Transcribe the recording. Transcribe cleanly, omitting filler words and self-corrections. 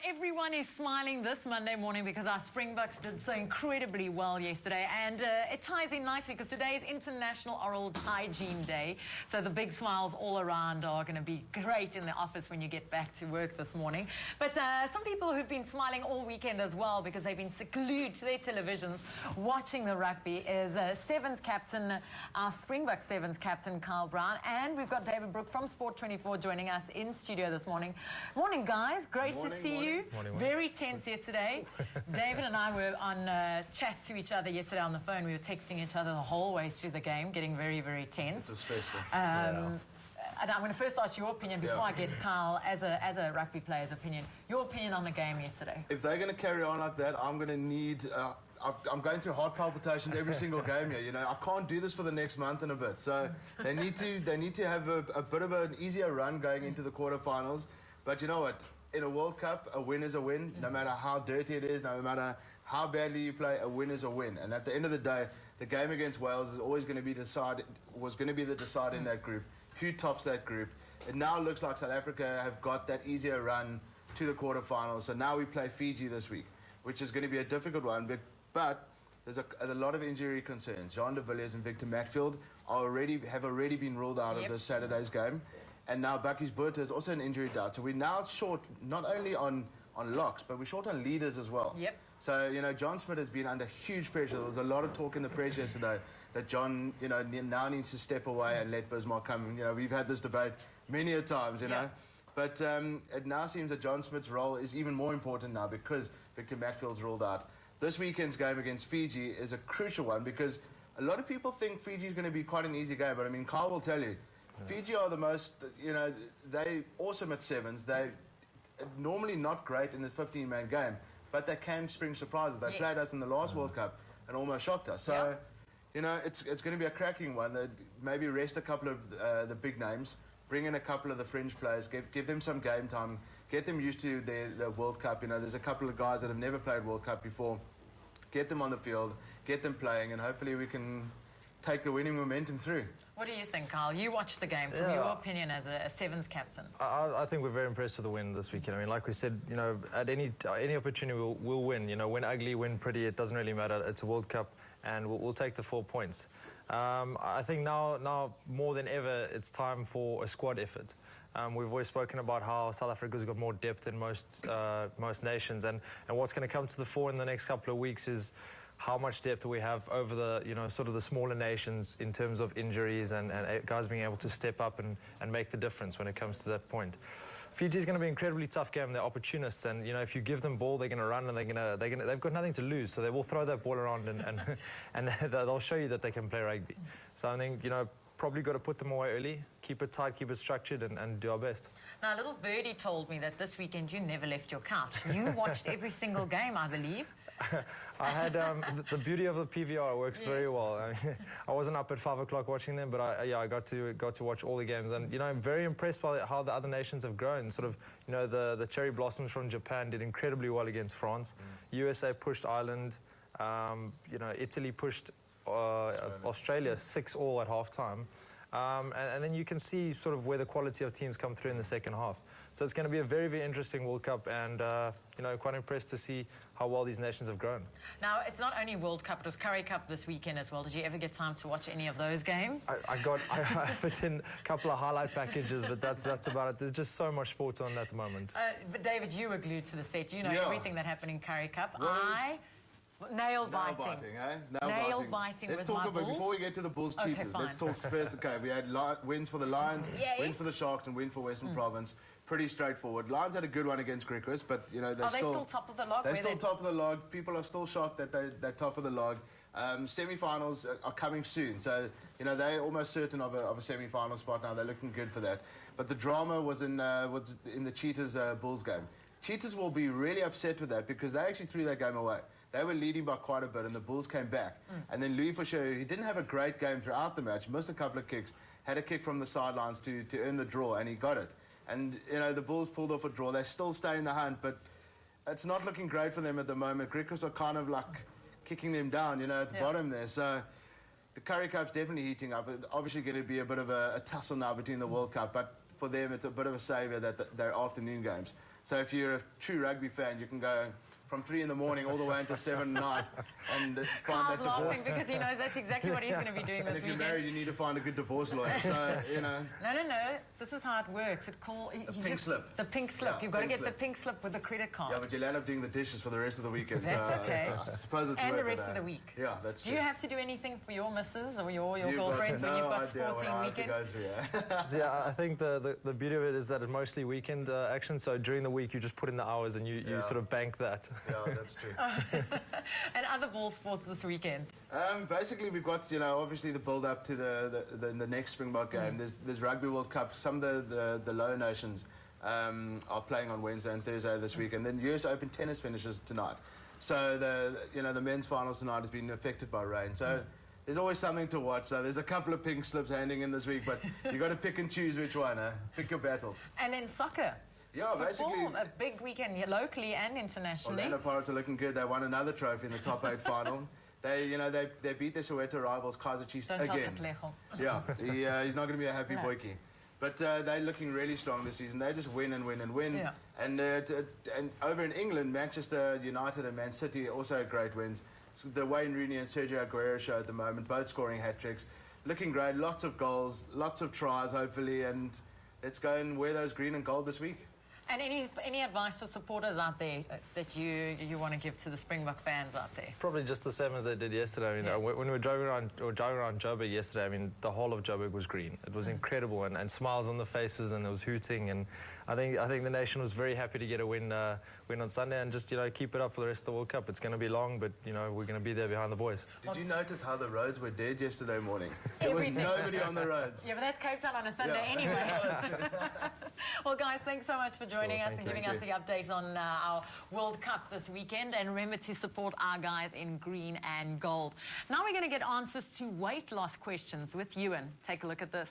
everyone is smiling this Monday morning because our Springboks did so incredibly well yesterday, and it ties in nicely because today is International Oral Hygiene Day, so the big smiles all around are going to be great in the office when you get back to work this morning. But some people who've been smiling all weekend as well because they've been glued to their televisions watching the rugby is Sevens captain, our Springbok Sevens captain, Carl Brown, and we've got David Brooke from Sport 24 joining us in studio this morning. Morning, guys. Great to see you. Morning. Very tense yesterday. David and I were on chat to each other yesterday on the phone. We were texting each other the whole way through the game, getting very, very tense. It was stressful. And I'm going to first ask your opinion before I get Carl, as a rugby player's opinion. Your opinion on the game yesterday? If they're going to carry on like that, I'm going to need... I'm going through heart palpitations every single game here. You know, I can't do this for the next month and a bit. So they need to have a bit of an easier run going into the quarterfinals. But you know what? In a World Cup, a win is a win. No matter how dirty it is, no matter how badly you play, a win is a win. And at the end of the day, the game against Wales is always going to be the decider in that group. Who tops that group? It now looks like South Africa have got that easier run to the quarterfinals. So now we play Fiji this week, which is going to be a difficult one. But there's a lot of injury concerns. Jean de Villiers and Victor Matfield have already been ruled out of this Saturday's game. And now Bakkies Botha is also an injury doubt. So we're now short not only on locks, but we're short on leaders as well. Yep. So, you know, John Smith has been under huge pressure. There was a lot of talk in the press yesterday that John, you know, now needs to step away and let Bismarck come. You know, we've had this debate many a times, you know. But it now seems that John Smith's role is even more important now because Victor Matfield's ruled out. This weekend's game against Fiji is a crucial one because a lot of people think Fiji is going to be quite an easy game. But, I mean, Carl will tell you, Fiji are the most, you know, they awesome at sevens. They normally not great in the 15-man game, but they can spring surprises. They played us in the last World Cup and almost shocked us. So, you know, it's going to be a cracking one. They'd maybe rest a couple of the big names, bring in a couple of the fringe players, give them some game time, get them used to the World Cup. You know, there's a couple of guys that have never played World Cup before. Get them on the field, get them playing, and hopefully we can take the winning momentum through. What do you think, Carl? You watched the game. From your opinion as a Sevens captain. I think we're very impressed with the win this weekend. I mean, like we said, you know, at any opportunity we'll win. You know, win ugly, win pretty, it doesn't really matter. It's a World Cup, and we'll take the 4 points. I think now more than ever, it's time for a squad effort. We've always spoken about how South Africa's got more depth than most nations, and what's going to come to the fore in the next couple of weeks is how much depth we have over the, you know, sort of the smaller nations in terms of injuries and guys being able to step up and make the difference when it comes to that point. Fiji's going to be an incredibly tough game. They're opportunists, and you know, if you give them ball, they're going to run, and they've got nothing to lose, so they will throw that ball around and they'll show you that they can play rugby. So I think, you know, probably got to put them away early, keep it tight, keep it structured, and do our best. Now, little birdie told me that this weekend you never left your couch. You watched every single game, I believe. I had the beauty of the PVR works very well. I wasn't up at 5 o'clock watching them, but I got to watch all the games, and you know, I'm very impressed by how the other nations have grown. Sort of, you know, the cherry blossoms from Japan did incredibly well against France. USA pushed Ireland. You know, Italy pushed Australia 6-all at half-time. And then you can see sort of where the quality of teams come through in the second half. So it's going to be a very, very interesting World Cup, and you know, quite impressed to see how well these nations have grown. Now, it's not only World Cup, it was Currie Cup this weekend as well. Did you ever get time to watch any of those games? I fit in a couple of highlight packages, but that's about it. There's just so much sport on at the moment. But David, you were glued to the set. You know everything that happened in Currie Cup. Nail biting, eh? Nail biting. Let's talk about, before we get to the Bulls cheaters, let's talk first. Okay, we had wins for the Lions, wins for the Sharks, and win for Western Province. Pretty straightforward. Lions had a good one against Griquas, but you know, they're still top of the log. They're still top of the log. People are still shocked that they're top of the log. Semi-finals are coming soon, so you know, they're almost certain of a semi-final spot now. They're looking good for that. But the drama was in the Cheetahs Bulls game. Cheetahs will be really upset with that because they actually threw that game away. They were leading by quite a bit, and the Bulls came back. And then Louis Foucher, he didn't have a great game throughout the match, missed a couple of kicks, had a kick from the sidelines to earn the draw, and he got it. And, you know, the Bulls pulled off a draw. They still stay in the hunt, but it's not looking great for them at the moment. Griquas are kind of like kicking them down, you know, at the bottom there. So the Currie Cup's definitely heating up. It's obviously going to be a bit of a tussle now between the World Cup, but for them it's a bit of a saviour that they're afternoon games. So if you're a true rugby fan, you can go from 3 in the morning all the way until 7 at night and find Carl's that divorce. laughing because he knows that's exactly what he's going to be doing And this if you're weekend. married, you need to find a good divorce lawyer. So, you know. No. This is how it works. The pink slip. The pink slip. Yeah, You've got to pink get the slip. pink slip with the credit card. Yeah, but you'll end up doing the dishes for the rest of the weekend. That's so okay. I suppose it's And worth the rest it, of the week. Yeah, that's Do true. you have to do anything for your missus or your You've girlfriends when you've no got idea what sporting I have to weekend? go through, yeah. So, yeah, I think the beauty of it is that it's mostly weekend action. So during the week, you just put in the hours and you sort of bank that. Yeah, that's true. And other ball sports this weekend? Basically, we've got, obviously the build-up to the next Springbok game. There's Rugby World Cup. Some of the lower nations are playing on Wednesday and Thursday this week. And then US Open tennis finishes tonight. So the men's finals tonight has been affected by rain. So there's always something to watch. So there's a couple of pink slips handing in this week, but you've got to pick and choose which one. Pick your battles. And then soccer. Yeah, basically. Football, a big weekend here, locally and internationally. Orlando Pirates are looking good. They won another trophy in the top 8 final. They beat their Soweto rivals, Kaizer Chiefs, Don't tell again. Katlejo. Yeah, he's not going to be a happy No. boykie. But they're looking really strong this season. They just win and win and win. Yeah. And over in England, Manchester United and Man City also great wins. It's the Wayne Rooney and Sergio Aguero show at the moment, both scoring hat-tricks. Looking great, lots of goals, lots of tries, hopefully, and let's go and wear those green and gold this week. And any advice for supporters out there that you want to give to the Springbok fans out there? Probably just the same as they did yesterday. I mean, Yeah. when we were driving around Joburg yesterday, I mean, the whole of Joburg was green. It was incredible, and smiles on the faces, and there was hooting, and I think the nation was very happy to get a win on Sunday, and just keep it up for the rest of the World Cup. It's going to be long, but we're going to be there behind the boys. Did you notice how the roads were dead yesterday morning? There was Everything. nobody on the roads. Yeah, but that's Cape Town on a Sunday Yeah. anyway. Well, guys, thanks so much for joining Sure, us and thank giving you. us the update on our World Cup this weekend. And remember to support our guys in green and gold. Now we're going to get answers to weight loss questions with Ewan. Take a look at this.